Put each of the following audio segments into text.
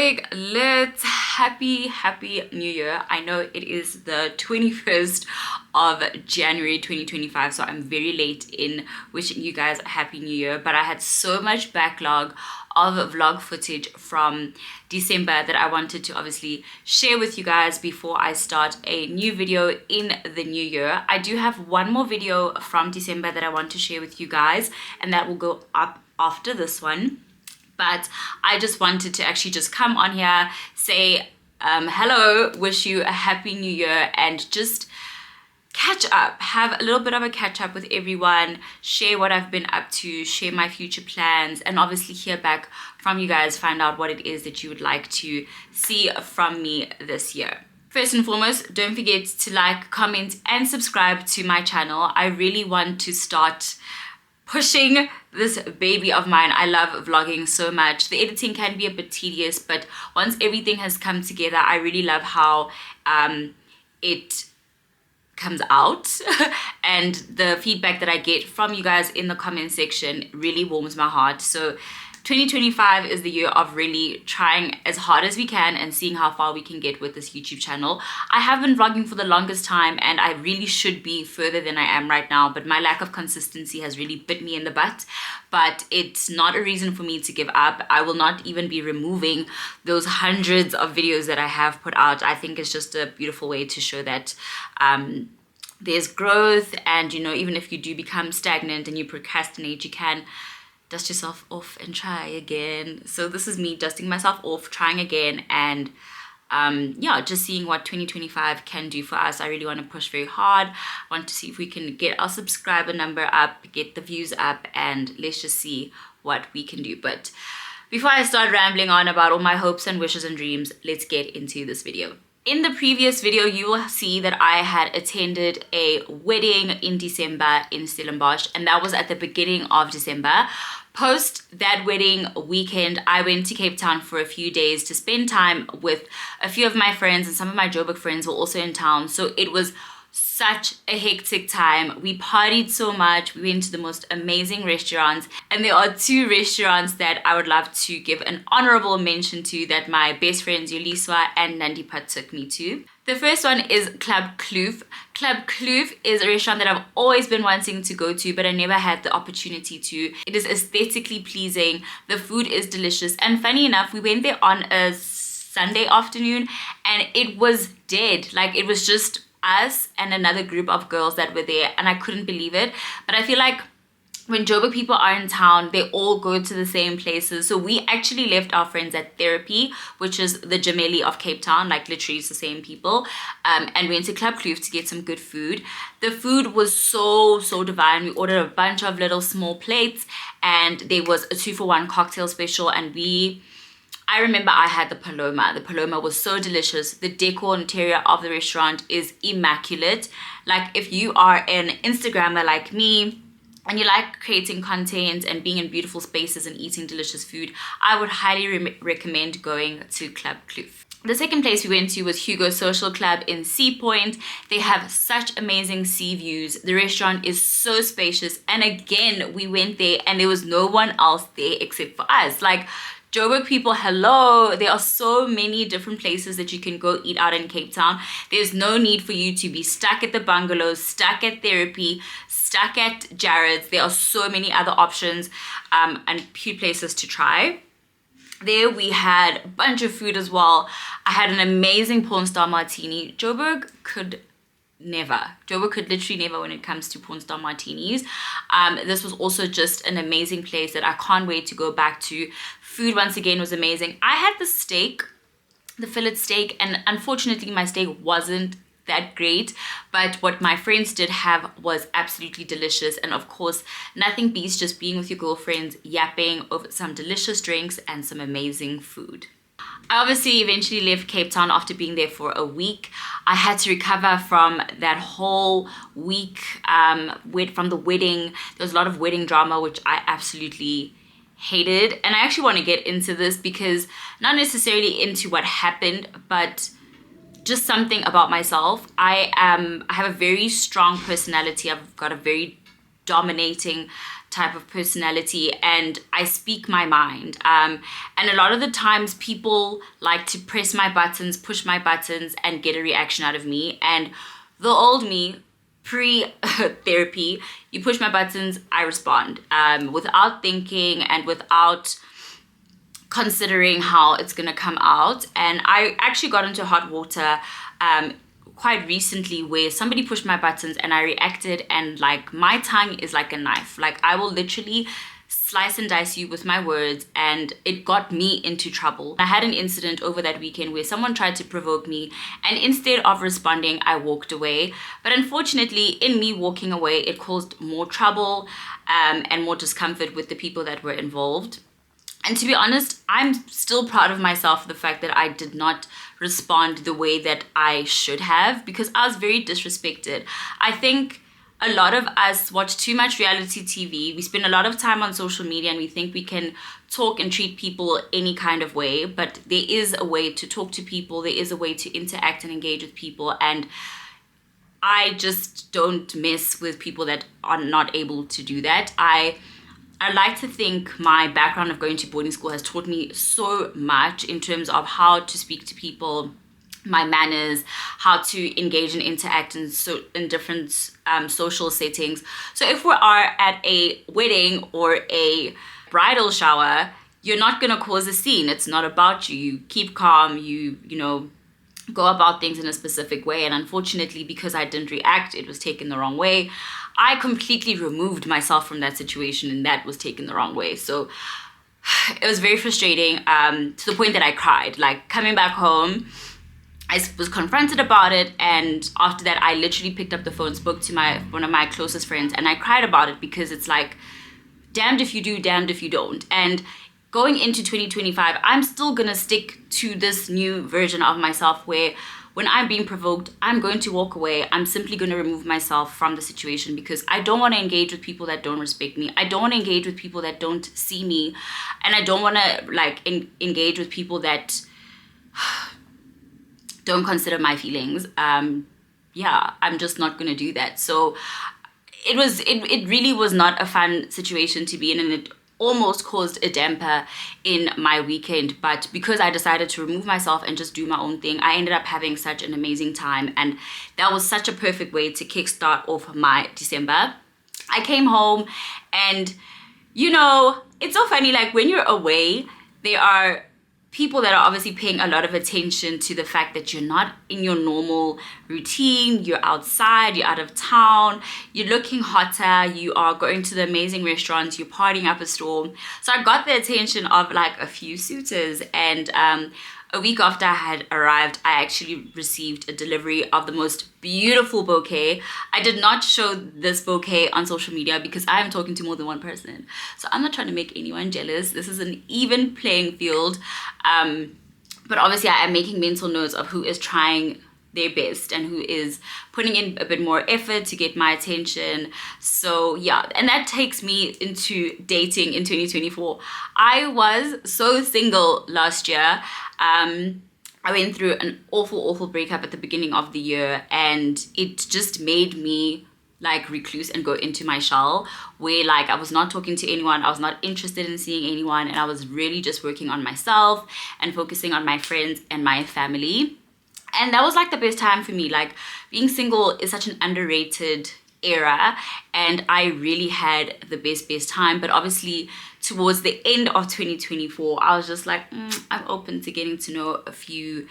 big lit happy new year. I know it is the 21st of January 2025, so I'm very late in wishing you guys a happy new year, but I had so much backlog of vlog footage from December that I wanted to obviously share with you guys before I start a new video in the new year. I do have one more video from December that I want to share with you guys, and that will go up after this one. But I just wanted to actually just come on here, say hello, wish you a happy new year, and just catch up, have a little bit of a catch up with everyone, share what I've been up to, share my future plans, and obviously hear back from you guys, find out what it is that you would like to see from me this year. First and foremost, don't forget to like, comment, and subscribe to my channel. I really want to start pushing this baby of mine. I love vlogging so much. The editing can be a bit tedious, but once everything has come together, I really love how it comes out and the feedback that I get from you guys in the comment section really warms my heart. So 2025 is the year of really trying as hard as we can and seeing how far we can get with this YouTube channel. I have been vlogging for the longest time and I really should be further than I am right now, but my lack of consistency has really bit me in the butt. But it's not a reason for me to give up. I will not even be removing those hundreds of videos that I have put out. I think it's just a beautiful way to show that there's growth, and you know, even if you do become stagnant and you procrastinate, you can dust yourself off and try again. So this is me dusting myself off, trying again, and yeah, just seeing what 2025 can do for us. I really want to push very hard. I want to see if we can get our subscriber number up, get the views up, and let's just see what we can do. But before I start rambling on about all my hopes and wishes and dreams, let's get into this video. In the previous video, you will see that I had attended a wedding in December in Stellenbosch, and that was at the beginning of December. Post that wedding weekend, I went to Cape Town for a few days to spend time with a few of my friends, and some of my Joburg friends were also in town. So it was such a hectic time. We partied so much. We went to the most amazing restaurants, and there are two restaurants that I would love to give an honorable mention to that my best friends Yoliswa and Nandipat took me to. The first one is Club Kloof. Club Kloof is a restaurant that I've always been wanting to go to, but I never had the opportunity to. It is aesthetically pleasing. The food is delicious. And funny enough, we went there on a Sunday afternoon and it was dead. Like, it was just us and another group of girls that were there, and I couldn't believe it. But I feel like when Joburg people are in town, they all go to the same places. So we actually left our friends at Therapy, which is the Jameli of Cape Town, like literally it's the same people, and went to Club Kloof to get some good food. The food was so divine. We ordered a bunch of little small plates, and there was a 2-for-1 cocktail special, and I remember I had the Paloma. The Paloma was so delicious. The decor interior of the restaurant is immaculate. Like, if you are an Instagrammer like me and you like creating content and being in beautiful spaces and eating delicious food, I would highly recommend going to Club Kloof. The second place we went to was Hugo Social Club in Sea Point. They have such amazing sea views. The restaurant is so spacious. And again, we went there and there was no one else there except for us. Like, Joburg people, hello. There are so many different places that you can go eat out in Cape Town. There's no need for you to be stuck at the bungalows, stuck at Therapy, stuck at Jared's. There are so many other options and few places to try. There we had a bunch of food as well. I had an amazing porn star martini. Joburg could literally never when it comes to porn star martinis. This was also just an amazing place that I can't wait to go back to. Food once again was amazing. I had the steak, the fillet steak, and unfortunately my steak wasn't that great, but what my friends did have was absolutely delicious. And of course, nothing beats just being with your girlfriends, yapping over some delicious drinks and some amazing food. I obviously eventually left Cape Town after being there for a week. I had to recover from that whole week from the wedding. There was a lot of wedding drama, which I absolutely hated. And I actually want to get into this because not necessarily into what happened, but just something about myself. I have a very strong personality. I've got a very dominating type of personality, and I speak my mind. And a lot of the times people like to press my buttons, push my buttons, and get a reaction out of me. And the old me, pre-therapy, you push my buttons, I respond without thinking and without considering how it's gonna come out. And I actually got into hot water quite recently where somebody pushed my buttons and I reacted, and like my tongue is like a knife. Like I will literally slice and dice you with my words, and it got me into trouble. I had an incident over that weekend where someone tried to provoke me, and instead of responding, I walked away. But unfortunately, in me walking away, it caused more trouble and more discomfort with the people that were involved. And to be honest, I'm still proud of myself for the fact that I did not respond the way that I should have, because I was very disrespected. I think a lot of us watch too much reality TV. We spend a lot of time on social media and we think we can talk and treat people any kind of way, but there is a way to talk to people. There is a way to interact and engage with people. And I just don't mess with people that are not able to do that. I like to think my background of going to boarding school has taught me so much in terms of how to speak to people, my manners, how to engage and interact in different social settings. So if we are at a wedding or a bridal shower, you're not gonna cause a scene. It's not about you. You keep calm. You know, go about things in a specific way. And unfortunately, because I didn't react, it was taken the wrong way. I completely removed myself from that situation, and that was taken the wrong way. So it was very frustrating to the point that I cried. Like coming back home, I was confronted about it, and after that I literally picked up the phone, spoke to one of my closest friends, and I cried about it, because it's like, damned if you do, damned if you don't. And going into 2025, I'm still gonna stick to this new version of myself where when I'm being provoked, I'm going to walk away. I'm simply going to remove myself from the situation, because I don't want to engage with people that don't respect me. I don't want to engage with people that don't see me. And I don't want to like engage with people that don't consider my feelings. Yeah, I'm just not going to do that. So it really was not a fun situation to be in, and it almost caused a damper in my weekend. But because I decided to remove myself and just do my own thing, I ended up having such an amazing time, and that was such a perfect way to kickstart off my December. I came home, and you know, it's so funny, like when you're away, there are people that are obviously paying a lot of attention to the fact that you're not in your normal routine, you're outside, you're out of town, you're looking hotter, you are going to the amazing restaurants, you're partying up a storm. So I got the attention of like a few suitors, and a week after I had arrived, I actually received a delivery of the most beautiful bouquet. I did not show this bouquet on social media because I am talking to more than one person. So I'm not trying to make anyone jealous. This is an even playing field. But obviously I am making mental notes of who is trying their best and who is putting in a bit more effort to get my attention. So yeah, and that takes me into dating in 2024. I was so single last year. I went through an awful breakup at the beginning of the year, and it just made me like recluse and go into my shell, where like I was not talking to anyone, I was not interested in seeing anyone, and I was really just working on myself and focusing on my friends and my family. And that was like the best time for me. Like being single is such an underrated era, and I really had the best time. But obviously towards the end of 2024, I was just like, I'm open to getting to know a few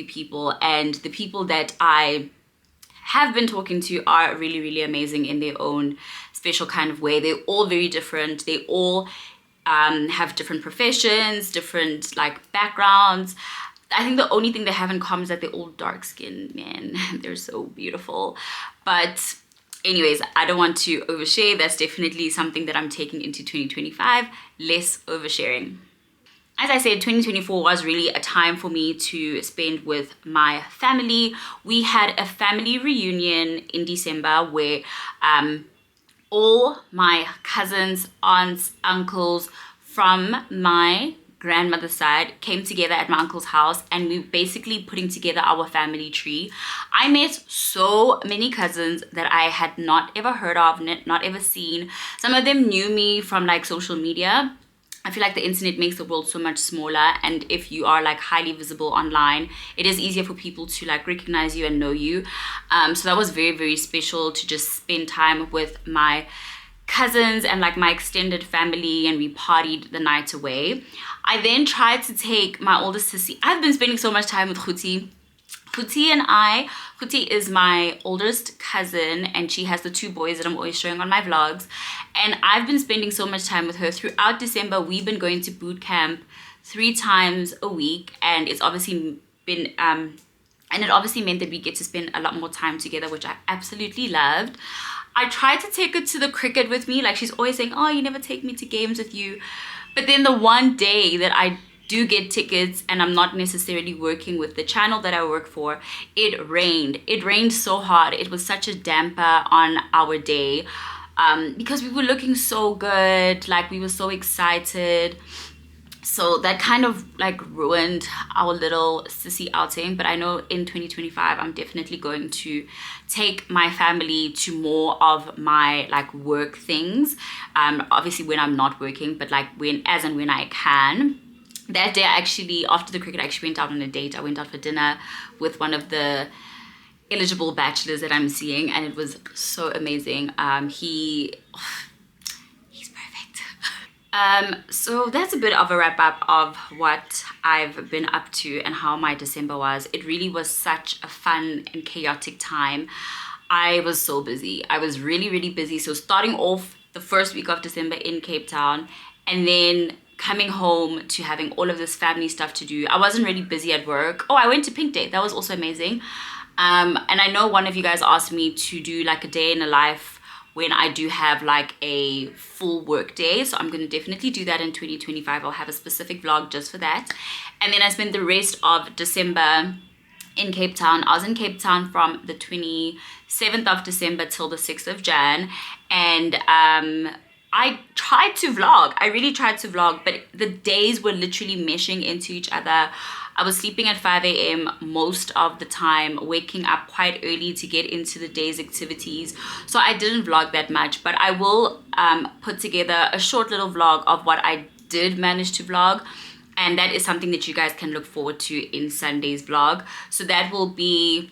people, and the people that I have been talking to are really amazing in their own special kind of way. They're all very different. They all have different professions, different like backgrounds. I think the only thing they have in common is that they're all dark skinned, man. They're so beautiful. But anyways, I don't want to overshare. That's definitely something that I'm taking into 2025, less oversharing. As I said, 2024 was really a time for me to spend with my family. We had a family reunion in December where all my cousins, aunts, uncles from my grandmother's side came together at my uncle's house, and we basically putting together our family tree. I met so many cousins that I had not ever heard of, not ever seen. Some of them knew me from like social media. I feel like the internet makes the world so much smaller, and if you are like highly visible online, it is easier for people to like recognize you and know you. So that was very, very special to just spend time with my cousins and like my extended family, and we partied the night away. I then tried to take my oldest sissy. I've been spending so much time with Khuti. Khuti is my oldest cousin, and she has the 2 boys that I'm always showing on my vlogs. And I've been spending so much time with her throughout December. We've been going to boot camp 3 times a week, and it's obviously been and it obviously meant that we get to spend a lot more time together, which I absolutely loved. I tried to take her to the cricket with me. Like, she's always saying, oh, you never take me to games with you. But then the one day that I do get tickets and I'm not necessarily working with the channel that I work for, it rained. It rained so hard. It was such a damper on our day, because we were looking so good. Like, we were so excited. So that kind of like ruined our little sissy outing. But I know in 2025 I'm definitely going to take my family to more of my like work things, obviously when I'm not working, but like as and when I can. That day, actually, after the cricket, I actually went out on a date. I went out for dinner with one of the eligible bachelors that I'm seeing, and it was so amazing. He's perfect. So that's a bit of a wrap up of what I've been up to and how my December was. It really was such a fun and chaotic time. I was so busy. I was really, really busy. So starting off the first week of December in Cape Town, and then coming home to having all of this family stuff to do. I wasn't really busy at work. Oh, I went to Pink Day. That was also amazing. And I know one of you guys asked me to do like a day in a life when I do have like a full work day. So I'm going to definitely do that in 2025. I'll have a specific vlog just for that. And then I spent the rest of December in Cape Town. I was in Cape Town from the 27th of December till the 6th of Jan. And I tried to vlog. I really tried to vlog, but the days were literally meshing into each other. I was sleeping at 5 a.m. most of the time, waking up quite early to get into the day's activities. So I didn't vlog that much, but I will put together a short little vlog of what I did manage to vlog. And that is something that you guys can look forward to in Sunday's vlog. So that will be...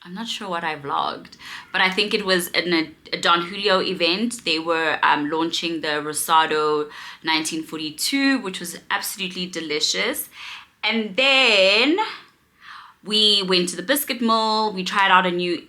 I'm not sure what I vlogged, but I think it was a Don Julio event. They were launching the Rosado 1942, which was absolutely delicious. And then we went to the biscuit mill. We tried out a new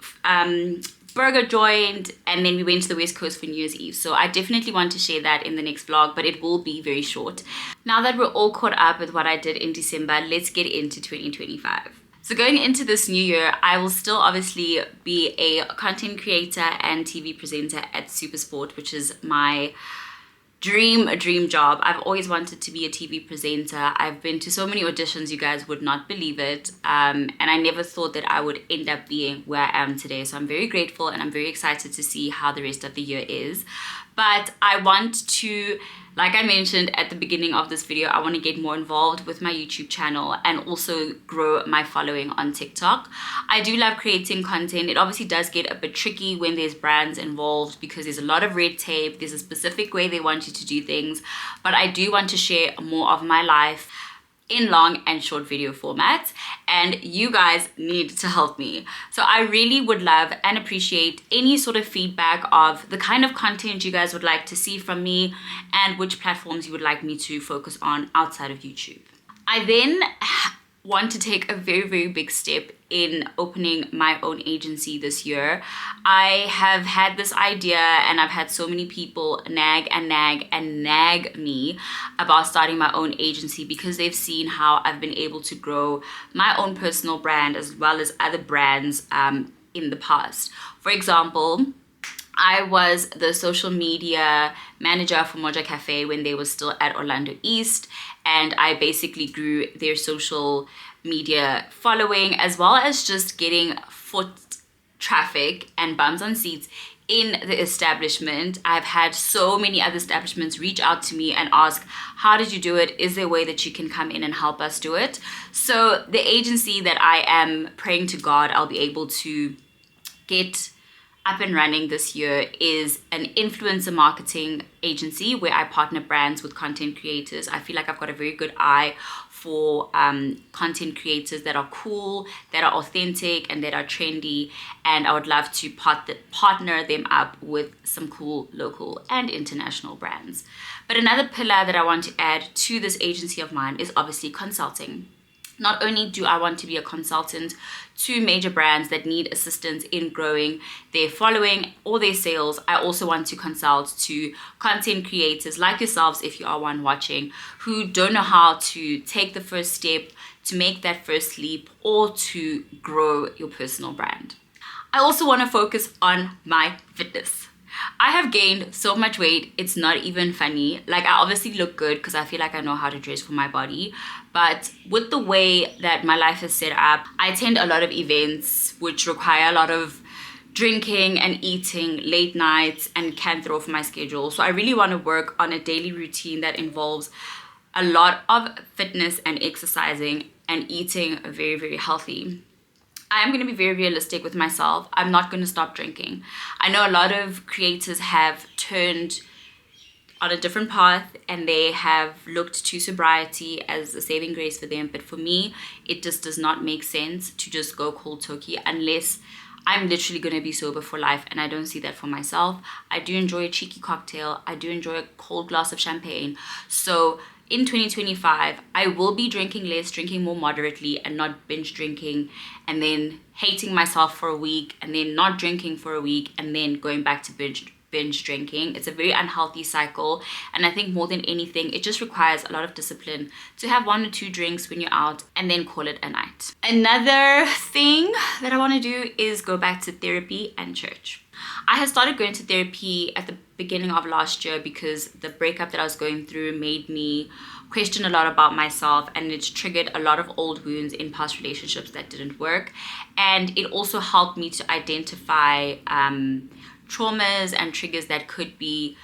burger joint, and then we went to the West Coast for New Year's Eve. So I definitely want to share that in the next vlog, but it will be very short. Now that we're all caught up with what I did in December, let's get into 2025. So going into this new year, I will still obviously be a content creator and TV presenter at SuperSport, which is my dream job. I've always wanted to be a TV presenter. I've been to so many auditions, you guys would not believe it. And I never thought that I would end up being where I am today. So I'm very grateful, and I'm very excited to see how the rest of the year is. But I want to, like I mentioned at the beginning of this video, I want to get more involved with my YouTube channel and also grow my following on TikTok. I do love creating content. It obviously does get a bit tricky when there's brands involved because there's a lot of red tape. There's a specific way they want you to do things. But I do want to share more of my life in long and short video formats, and you guys need to help me. So I really would love and appreciate any sort of feedback of the kind of content you guys would like to see from me and which platforms you would like me to focus on outside of YouTube. I then want to take a very, very big step in opening my own agency this year. I have had this idea, and I've had so many people nag me about starting my own agency because they've seen how I've been able to grow my own personal brand as well as other brands in the past. For example, I was the social media manager for Moja Cafe when they were still at Orlando East, and I basically grew their social media following as well as just getting foot traffic and bums on seats in the establishment. I've had so many other establishments reach out to me and ask, how did you do it? Is there a way that you can come in and help us do it? So the agency that I am praying to God I'll be able to get up and running this year is an influencer marketing agency where I partner brands with content creators. I feel like I've got a very good eye for content creators that are cool, that are authentic, and that are trendy, and I would love to partner them up with some cool local and international brands. But another pillar that I want to add to this agency of mine is obviously consulting. Not only do I want to be a consultant to major brands that need assistance in growing their following or their sales, I also want to consult to content creators like yourselves, if you are one watching, who don't know how to take the first step, to make that first leap, or to grow your personal brand. I also want to focus on my fitness. I have gained so much weight, it's not even funny. Like, I obviously look good because I feel like I know how to dress for my body, but with the way that my life is set up, I attend a lot of events which require a lot of drinking and eating late nights and can throw off my schedule. So I really want to work on a daily routine that involves a lot of fitness and exercising and eating very, very healthy. I am going to be very realistic with myself. I'm not going to stop drinking. I know a lot of creators have turned on a different path and they have looked to sobriety as a saving grace for them. But for me, it just does not make sense to just go cold turkey unless I'm literally going to be sober for life, and I don't see that for myself. I do enjoy a cheeky cocktail. I do enjoy a cold glass of champagne. So in 2025, I will be drinking less, drinking more moderately, and not binge drinking, and then hating myself for a week, and then not drinking for a week, and then going back to binge drinking. It's a very unhealthy cycle, and I think more than anything, it just requires a lot of discipline to have 1 or 2 drinks when you're out and then call it a night. Another thing that I want to do is go back to therapy and church. I had started going to therapy at the beginning of last year because the breakup that I was going through made me question a lot about myself, and it triggered a lot of old wounds in past relationships that didn't work. And it also helped me to identify traumas and triggers that could be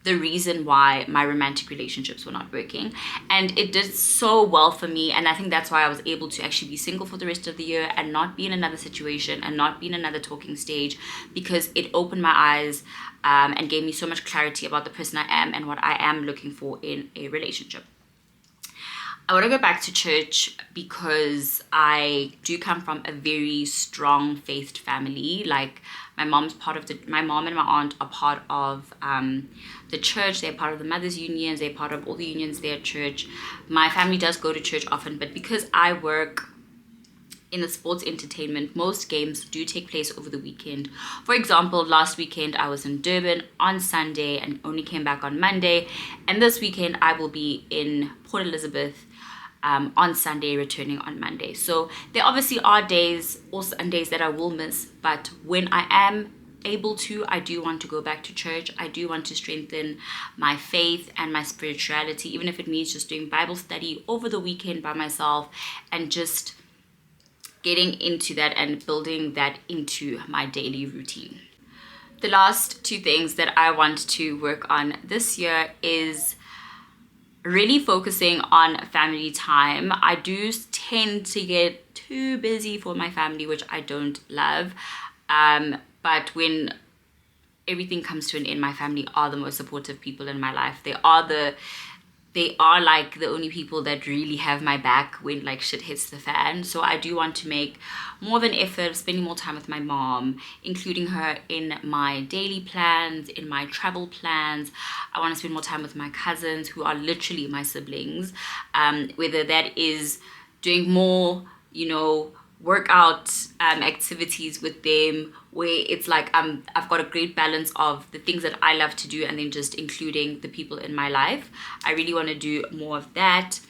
the reason why my romantic relationships were not working. And it did so well for me, and I think that's why I was able to actually be single for the rest of the year and not be in another situation and not be in another talking stage, because it opened my eyes and gave me so much clarity about the person I am and what I am looking for in a relationship. I want to go back to church because I do come from a very strong faith family. Like, my mom and my aunt are part of the church. They're part of the mothers' unions. They're part of all the unions there at church. My family does go to church often, but because I work in the sports entertainment, most games do take place over the weekend. For example, last weekend I was in Durban on Sunday and only came back on Monday. And this weekend I will be in Port Elizabeth on Sunday, returning on Monday. So there obviously are days or Sundays that I will miss, but when I am able to, I do want to go back to church. I do want to strengthen my faith and my spirituality, even if it means just doing Bible study over the weekend by myself and just getting into that and building that into my daily routine. The last 2 things that I want to work on this year is really focusing on family time. I do tend to get too busy for my family, which I don't love. But when everything comes to an end, my family are the most supportive people in my life. They are like the only people that really have my back when like shit hits the fan. So I do want to make more of an effort, spending more time with my mom, including her in my daily plans, in my travel plans. I want to spend more time with my cousins, who are literally my siblings, whether that is doing more, workout activities with them, where it's like I've got a great balance of the things that I love to do and then just including the people in my life. I really want to do more of that.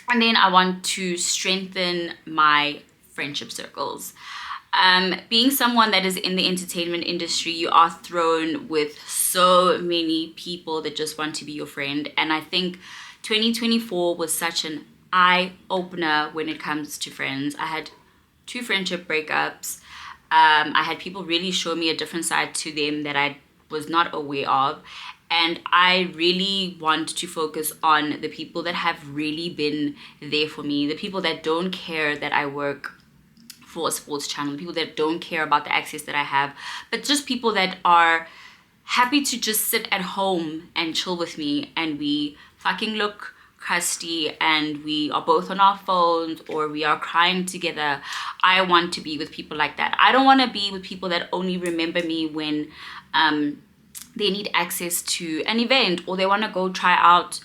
And then I want to strengthen my friendship circles. Being someone that is in the entertainment industry, you are thrown with so many people that just want to be your friend. And I think 2024 was such an eye-opener when it comes to friends. I had 2 friendship breakups. I had people really show me a different side to them that I was not aware of. And I really want to focus on the people that have really been there for me, the people that don't care that I work for a sports channel, people that don't care about the access that I have, but just people that are happy to just sit at home and chill with me, and we fucking look crusty and we are both on our phones or we are crying together. I want to be with people like that. I don't want to be with people that only remember me when they need access to an event or they want to go try out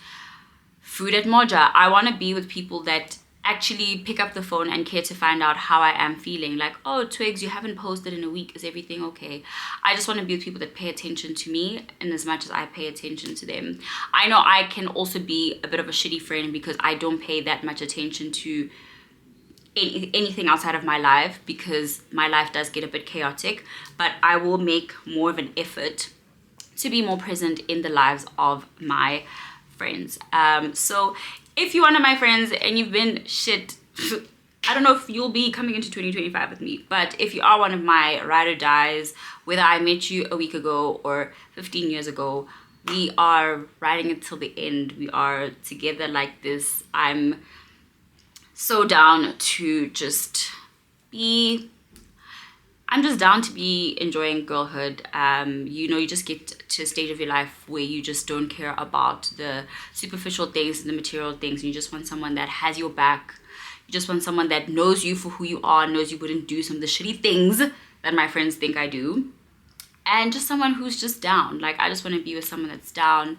food at Moja. I want to be with people that actually pick up the phone and care to find out how I am feeling. Like, oh, Twigs, you haven't posted in a week. Is everything okay? I just want to be with people that pay attention to me in as much as I pay attention to them. I know I can also be a bit of a shitty friend because I don't pay that much attention to anything outside of my life because my life does get a bit chaotic, but I will make more of an effort to be more present in the lives of my friends. So if you're one of my friends and you've been shit, I don't know if you'll be coming into 2025 with me, but if you are one of my ride or dies, whether I met you a week ago or 15 years ago, we are riding it till the end. We are together like this. I'm so down to just be, I'm just down to be enjoying girlhood. You know, you just get to a stage of your life where you just don't care about the superficial things and the material things. You just want someone that has your back. You just want someone that knows you for who you are, knows you wouldn't do some of the shitty things that my friends think I do. And just someone who's just down. Like, I just want to be with someone that's down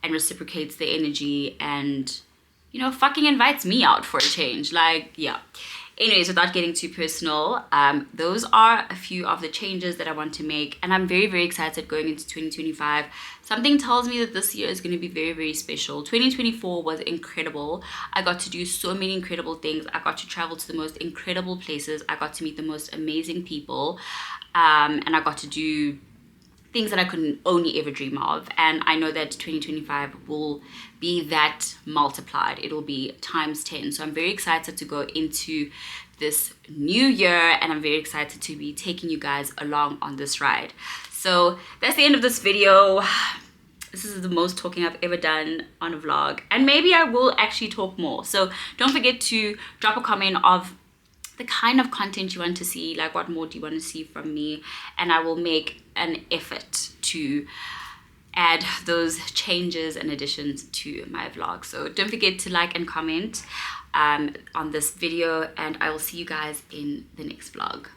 and reciprocates the energy and, you know, fucking invites me out for a change. Like, yeah. Anyways, without getting too personal, those are a few of the changes that I want to make, and I'm very, very excited going into 2025. Something tells me that this year is going to be very, very special. 2024 was incredible. I got to do so many incredible things. I got to travel to the most incredible places. I got to meet the most amazing people, and I got to do things that I could only ever dream of. And I know that 2025 will be that multiplied. It will be times 10. So I'm very excited to go into this new year, and I'm very excited to be taking you guys along on this ride. So that's the end of this video. This is the most talking I've ever done on a vlog, and maybe I will actually talk more. So don't forget to drop a comment of the kind of content you want to see, like what more do you want to see from me, and I will make an effort to add those changes and additions to my vlog. So don't forget to like and comment on this video, and I will see you guys in the next vlog.